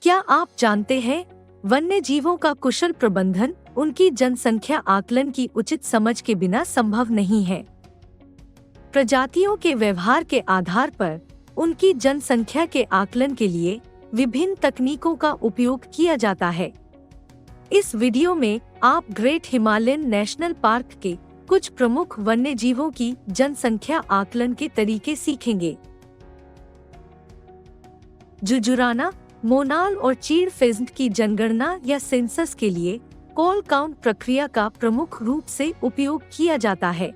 क्या आप जानते हैं, वन्य जीवों का कुशल प्रबंधन उनकी जनसंख्या आकलन की उचित समझ के बिना संभव नहीं है। प्रजातियों के व्यवहार के आधार पर उनकी जनसंख्या के आकलन के लिए विभिन्न तकनीकों का उपयोग किया जाता है। इस वीडियो में आप ग्रेट हिमालयन नेशनल पार्क के कुछ प्रमुख वन्य जीवों की जनसंख्या आकलन के तरीके सीखेंगे। जुजुराना, मोनाल और चीड़ फेजेंट की जनगणना या सेंसस के लिए कॉल काउंट प्रक्रिया का प्रमुख रूप से उपयोग किया जाता है।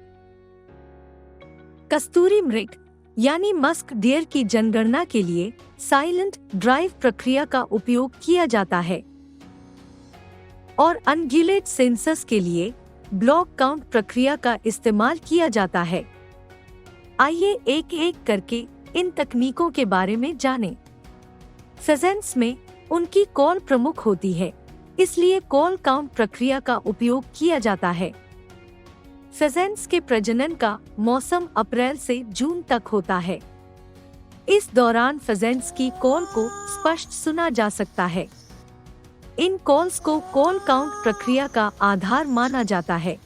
कस्तूरी मृग यानी मस्क डियर की जनगणना के लिए साइलेंट ड्राइव प्रक्रिया का उपयोग किया जाता है और अनगिलेट सेंसस के लिए ब्लॉक काउंट प्रक्रिया का इस्तेमाल किया जाता है। आइए एक एक करके इन तकनीकों के बारे में जानें। फेजेंट्स में उनकी कॉल प्रमुख होती है, इसलिए कॉल काउंट प्रक्रिया का उपयोग किया जाता है। फेजेंट्स के प्रजनन का मौसम अप्रैल से जून तक होता है। इस दौरान फेजेंट्स की कॉल को स्पष्ट सुना जा सकता है। इन कॉल्स को कॉल काउंट प्रक्रिया का आधार माना जाता है।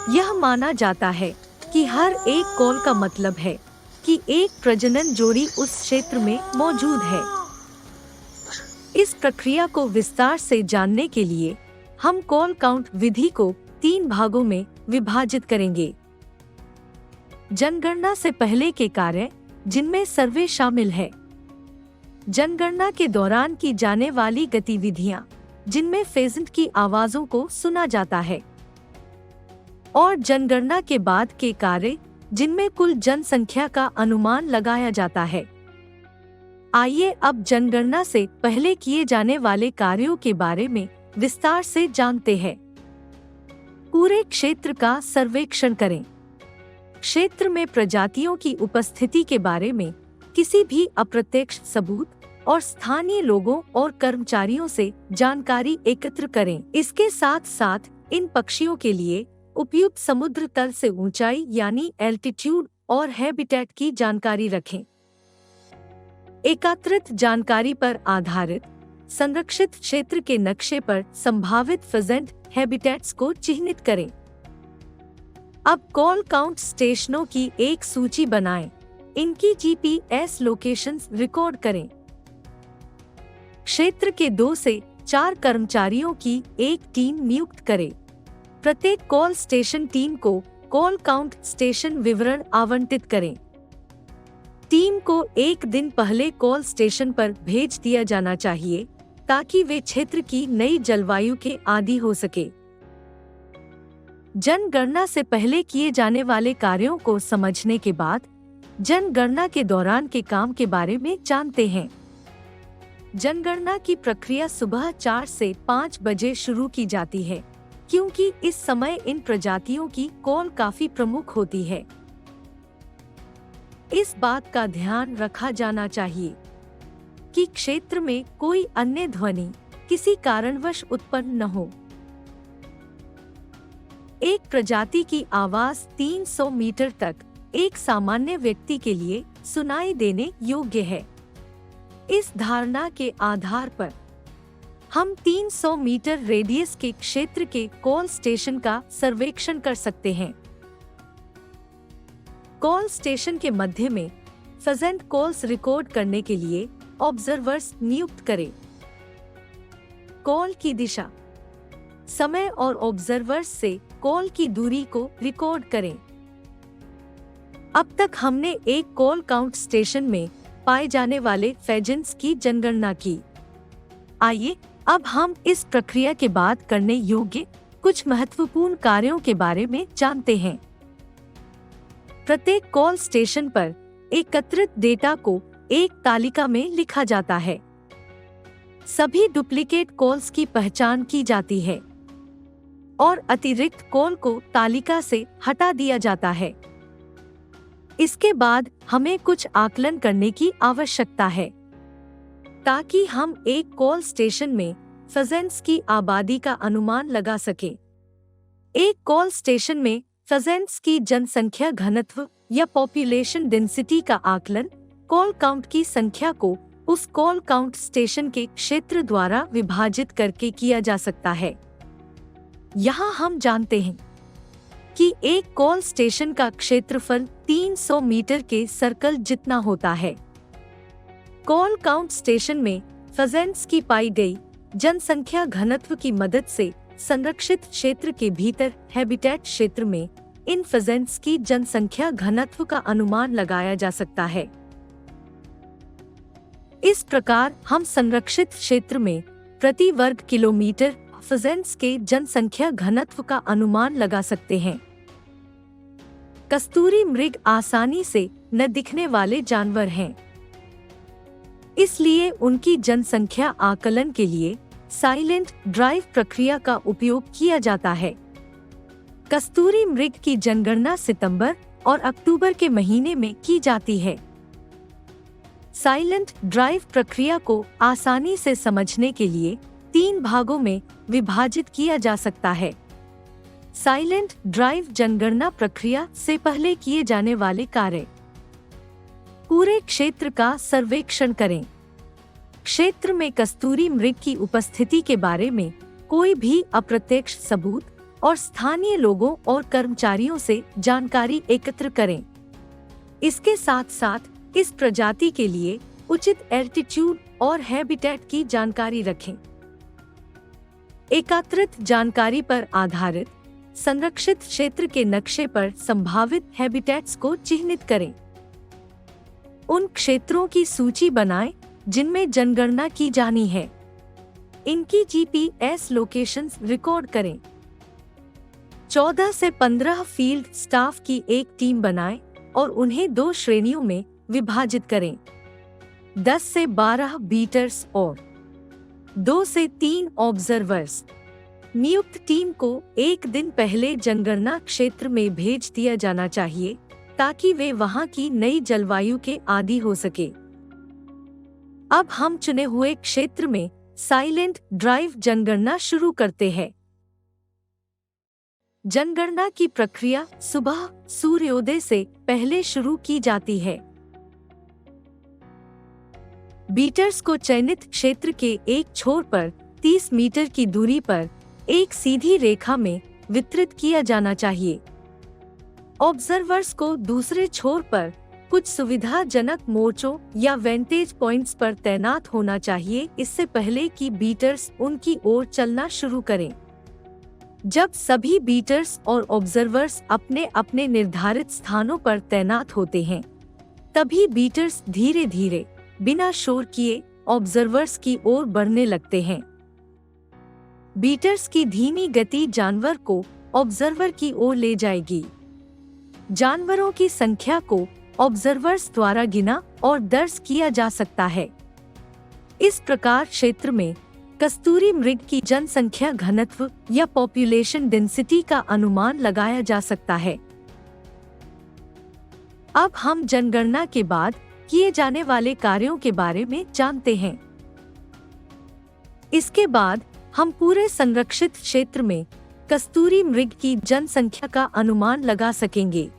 यह माना जाता है कि हर एक कॉल का मतलब है कि एक प्रजनन जोड़ी उस क्षेत्र में मौजूद है। इस प्रक्रिया को विस्तार से जानने के लिए हम कॉल काउंट विधि को 3 भागों में विभाजित करेंगे। जनगणना से पहले के कार्य, जिनमें सर्वे शामिल है। जनगणना के दौरान की जाने वाली गतिविधियां, जिनमें फेजेंट की आवाजों को सुना जाता है। और जनगणना के बाद के कार्य, जिनमें कुल जनसंख्या का अनुमान लगाया जाता है। आइए अब जनगणना से पहले किए जाने वाले कार्यों के बारे में विस्तार से जानते हैं। पूरे क्षेत्र का सर्वेक्षण करें। क्षेत्र में प्रजातियों की उपस्थिति के बारे में किसी भी अप्रत्यक्ष सबूत और स्थानीय लोगों और कर्मचारियों से जानकारी एकत्र करें। इसके साथ साथ इन पक्षियों के लिए उपयुक्त समुद्र तल से ऊंचाई यानी एल्टीट्यूड और हैबिटेट की जानकारी रखें। एकत्रित जानकारी पर आधारित संरक्षित क्षेत्र के नक्शे पर संभावित फेजेंट हैबिटेट्स को चिह्नित करें। अब कॉल काउंट स्टेशनों की एक सूची बनाएं। इनकी जीपीएस लोकेशंस रिकॉर्ड करें। क्षेत्र के 2 से 4 कर्मचारियों की एक टीम नियुक्त करें। प्रत्येक कॉल स्टेशन टीम को कॉल काउंट स्टेशन विवरण आवंटित करें। टीम को एक दिन पहले कॉल स्टेशन पर भेज दिया जाना चाहिए ताकि वे क्षेत्र की नई जलवायु के आदी हो सके। जनगणना से पहले किए जाने वाले कार्यों को समझने के बाद जनगणना के दौरान के काम के बारे में जानते हैं। जनगणना की प्रक्रिया सुबह 4 से 5 बजे शुरू की जाती है, क्योंकि इस समय इन प्रजातियों की कॉल काफी प्रमुख होती है। इस बात का ध्यान रखा जाना चाहिए कि क्षेत्र में कोई अन्य ध्वनि किसी कारणवश उत्पन्न न हो। एक प्रजाति की आवाज 300 मीटर तक एक सामान्य व्यक्ति के लिए सुनाई देने योग्य है। इस धारणा के आधार पर हम 300 मीटर रेडियस के क्षेत्र के कॉल स्टेशन का सर्वेक्षण कर सकते हैं। कॉल स्टेशन के मध्य में फेजेंट कॉल्स रिकॉर्ड करने के लिए ऑब्जर्वर्स नियुक्त करें। कॉल की दिशा, समय और ऑब्जर्वर्स से कॉल की दूरी को रिकॉर्ड करें। अब तक हमने एक कॉल काउंट स्टेशन में पाए जाने वाले फेजेंट्स की जनगणना की। आइए अब हम इस प्रक्रिया के बाद करने योग्य कुछ महत्वपूर्ण कार्यों के बारे में जानते हैं। प्रत्येक कॉल स्टेशन पर एकत्रित डेटा को एक तालिका में लिखा जाता है। सभी डुप्लीकेट कॉल्स की पहचान की जाती है और अतिरिक्त कॉल को तालिका से हटा दिया जाता है। इसके बाद हमें कुछ आकलन करने की आवश्यकता है ताकि हम एक कॉल स्टेशन में फेजेंट्स की आबादी का अनुमान लगा सकें। एक कॉल स्टेशन में फेजेंट्स की जनसंख्या घनत्व या पॉपुलेशन डेंसिटी का आकलन कॉल काउंट की संख्या को उस कॉल काउंट स्टेशन के क्षेत्र द्वारा विभाजित करके किया जा सकता है। यहाँ हम जानते हैं कि एक कॉल स्टेशन का क्षेत्रफल 300 मीटर के सर्कल जितना होता है। कॉल काउंट स्टेशन में फेजेंट्स की पाई गई जनसंख्या घनत्व की मदद से संरक्षित क्षेत्र के भीतर हैबिटेट क्षेत्र में इन फेजेंट्स की जनसंख्या घनत्व का अनुमान लगाया जा सकता है। इस प्रकार हम संरक्षित क्षेत्र में प्रति वर्ग किलोमीटर फेजेंट्स के जनसंख्या घनत्व का अनुमान लगा सकते हैं। कस्तूरी मृग आसानी से न दिखने वाले जानवर हैं, इसलिए उनकी जनसंख्या आकलन के लिए साइलेंट ड्राइव प्रक्रिया का उपयोग किया जाता है। कस्तूरी मृग की जनगणना सितंबर और अक्टूबर के महीने में की जाती है। साइलेंट ड्राइव प्रक्रिया को आसानी से समझने के लिए 3 भागों में विभाजित किया जा सकता है। साइलेंट ड्राइव जनगणना प्रक्रिया से पहले किए जाने वाले कार्य। पूरे क्षेत्र का सर्वेक्षण करें। क्षेत्र में कस्तूरी मृग की उपस्थिति के बारे में कोई भी अप्रत्यक्ष सबूत और स्थानीय लोगों और कर्मचारियों से जानकारी एकत्र करें। इसके साथ साथ इस प्रजाति के लिए उचित एल्टीट्यूड और हैबिटेट की जानकारी रखें। एकत्रित जानकारी पर आधारित संरक्षित क्षेत्र के नक्शे पर संभावित हैबिटेट्स को चिह्नित करें। उन क्षेत्रों की सूची बनाएं जिनमें जनगणना की जानी है। इनकी जीपीएस लोकेशंस रिकॉर्ड करें। 14 से 15 फील्ड स्टाफ की एक टीम बनाएं और उन्हें 2 श्रेणियों में विभाजित करें। 10 से 12 बीटर्स और 2 से 3 ऑब्जर्वर्स। नियुक्त टीम को एक दिन पहले जनगणना क्षेत्र में भेज दिया जाना चाहिए ताकि वे वहां की नई जलवायु के आदी हो सके। अब हम चुने हुए क्षेत्र में साइलेंट ड्राइव जनगणना शुरू करते हैं। जनगणना की प्रक्रिया सुबह सूर्योदय से पहले शुरू की जाती है। बीटर्स को चयनित क्षेत्र के एक छोर पर 30 मीटर की दूरी पर एक सीधी रेखा में वितरित किया जाना चाहिए। ऑब्जर्वर्स को दूसरे छोर पर कुछ सुविधाजनक मोर्चों या वेंटेज पॉइंट्स पर तैनात होना चाहिए इससे पहले कि बीटर्स उनकी ओर चलना शुरू करें। जब सभी बीटर्स और ऑब्जर्वर्स अपने अपने निर्धारित स्थानों पर तैनात होते हैं, तभी बीटर्स धीरे धीरे बिना शोर किए ऑब्जर्वर्स की ओर बढ़ने लगते हैं। बीटर्स की धीमी गति जानवर को ऑब्जर्वर की ओर ले जाएगी। जानवरों की संख्या को ऑब्जर्वर्स द्वारा गिना और दर्ज किया जा सकता है। इस प्रकार क्षेत्र में कस्तूरी मृग की जनसंख्या घनत्व या पॉपुलेशन डेंसिटी का अनुमान लगाया जा सकता है। अब हम जनगणना के बाद किए जाने वाले कार्यों के बारे में जानते हैं। इसके बाद हम पूरे संरक्षित क्षेत्र में कस्तूरी मृग की जनसंख्या का अनुमान लगा सकेंगे।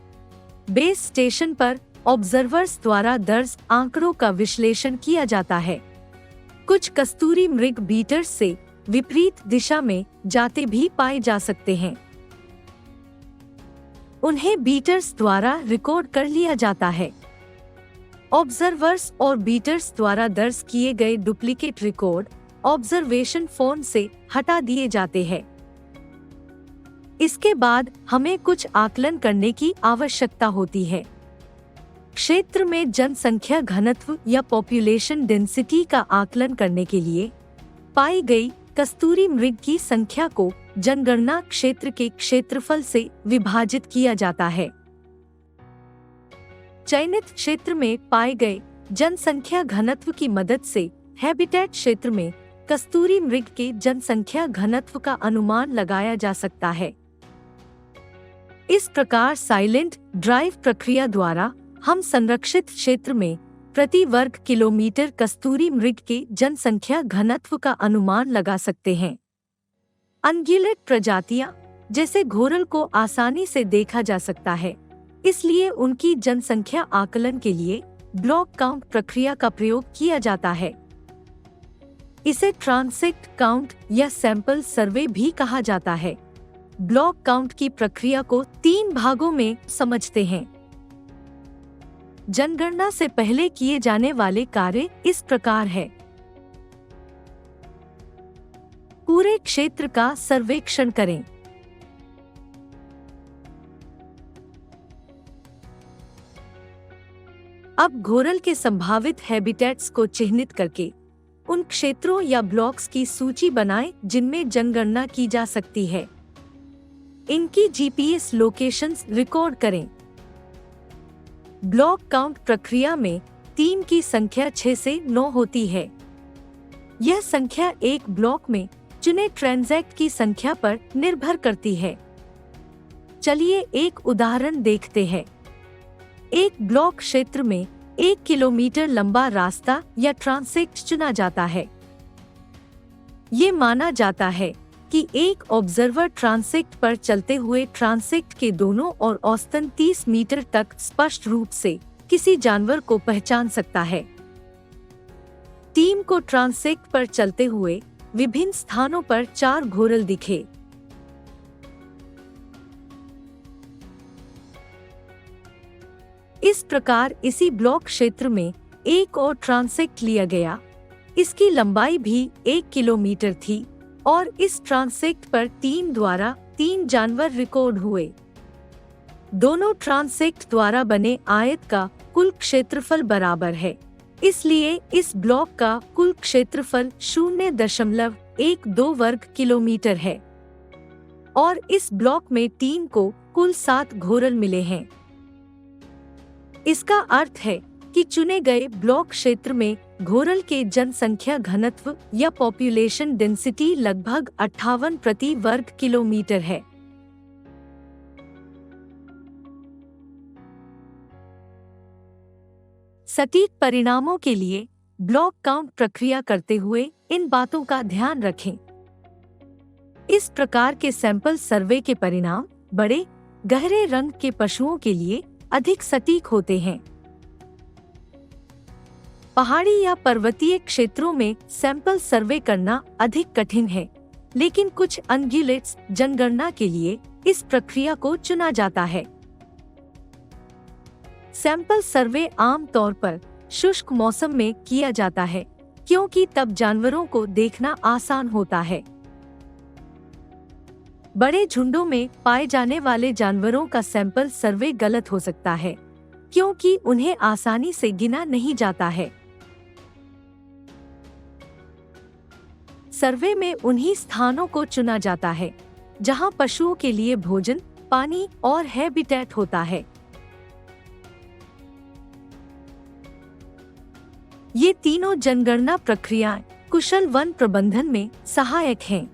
बेस स्टेशन पर ऑब्जर्वर्स द्वारा दर्ज आंकड़ों का विश्लेषण किया जाता है। कुछ कस्तूरी मृग बीटर्स से विपरीत दिशा में जाते भी पाए जा सकते हैं। उन्हें बीटर्स द्वारा रिकॉर्ड कर लिया जाता है। ऑब्जर्वर्स और बीटर्स द्वारा दर्ज किए गए डुप्लीकेट रिकॉर्ड ऑब्जर्वेशन फोन से हटा दिए जाते हैं। इसके बाद हमें कुछ आकलन करने की आवश्यकता होती है। क्षेत्र में जनसंख्या घनत्व या पॉपुलेशन डेंसिटी का आकलन करने के लिए पाई गई कस्तूरी मृग की संख्या को जनगणना क्षेत्र के क्षेत्रफल से विभाजित किया जाता है। चयनित क्षेत्र में पाए गए जनसंख्या घनत्व की मदद से हैबिटेट क्षेत्र में कस्तूरी मृग के जनसंख्या घनत्व का अनुमान लगाया जा सकता है। इस प्रकार साइलेंट ड्राइव प्रक्रिया द्वारा हम संरक्षित क्षेत्र में प्रति वर्ग किलोमीटर कस्तूरी मृग के जनसंख्या घनत्व का अनुमान लगा सकते हैं। अनगिनत प्रजातियां जैसे घोरल को आसानी से देखा जा सकता है, इसलिए उनकी जनसंख्या आकलन के लिए ब्लॉक काउंट प्रक्रिया का प्रयोग किया जाता है। इसे ट्रांसेक्ट काउंट या सैंपल सर्वे भी कहा जाता है। ब्लॉक काउंट की प्रक्रिया को 3 भागों में समझते हैं। जनगणना से पहले किए जाने वाले कार्य इस प्रकार है। पूरे क्षेत्र का सर्वेक्षण करें। अब घोरल के संभावित हैबिटेट्स को चिह्नित करके उन क्षेत्रों या ब्लॉक्स की सूची बनाएं जिनमें जनगणना की जा सकती है। इनकी जीपीएस लोकेशंस रिकॉर्ड करें। ब्लॉक काउंट प्रक्रिया में टीम की संख्या 6 से 9 होती है। यह संख्या एक ब्लॉक में चुने ट्रांजैक्ट की संख्या पर निर्भर करती है। चलिए एक उदाहरण देखते हैं। एक ब्लॉक क्षेत्र में 1 किलोमीटर लंबा रास्ता या ट्रांसेक्ट चुना जाता है। ये माना जाता है कि एक ऑब्जर्वर ट्रांसेक्ट पर चलते हुए ट्रांसेक्ट के दोनों ओर औसतन 30 मीटर तक स्पष्ट रूप से किसी जानवर को पहचान सकता है। टीम को ट्रांसेक्ट पर चलते हुए विभिन्न स्थानों पर 4 घोरल दिखे। इस प्रकार इसी ब्लॉक क्षेत्र में एक और ट्रांसेक्ट लिया गया। इसकी लंबाई भी 1 किलोमीटर थी और इस ट्रांसेक्ट पर टीम द्वारा 3 जानवर रिकॉर्ड हुए। दोनों ट्रांसेक्ट द्वारा बने आयत का कुल क्षेत्रफल बराबर है, इसलिए इस ब्लॉक का कुल क्षेत्रफल 0.12 वर्ग किलोमीटर है और इस ब्लॉक में टीम को कुल 7 घोरल मिले हैं। इसका अर्थ है कि चुने गए ब्लॉक क्षेत्र में घोरल के जनसंख्या घनत्व या पॉपुलेशन डेंसिटी लगभग 58 प्रति वर्ग किलोमीटर है। सटीक परिणामों के लिए ब्लॉक काउंट प्रक्रिया करते हुए इन बातों का ध्यान रखें। इस प्रकार के सैंपल सर्वे के परिणाम बड़े गहरे रंग के पशुओं के लिए अधिक सटीक होते हैं। पहाड़ी या पर्वतीय क्षेत्रों में सैंपल सर्वे करना अधिक कठिन है, लेकिन कुछ अनग्युलेट्स जनगणना के लिए इस प्रक्रिया को चुना जाता है। सैंपल सर्वे आमतौर पर शुष्क मौसम में किया जाता है, क्योंकि तब जानवरों को देखना आसान होता है। बड़े झुंडों में पाए जाने वाले जानवरों का सैंपल सर्वे गलत हो सकता है, क्योंकि उन्हें आसानी से गिना नहीं जाता है। सर्वे में उन्हीं स्थानों को चुना जाता है जहां पशुओं के लिए भोजन, पानी और हैबिटेट होता है। ये तीनों जनगणना प्रक्रियाएं कुशल वन प्रबंधन में सहायक हैं।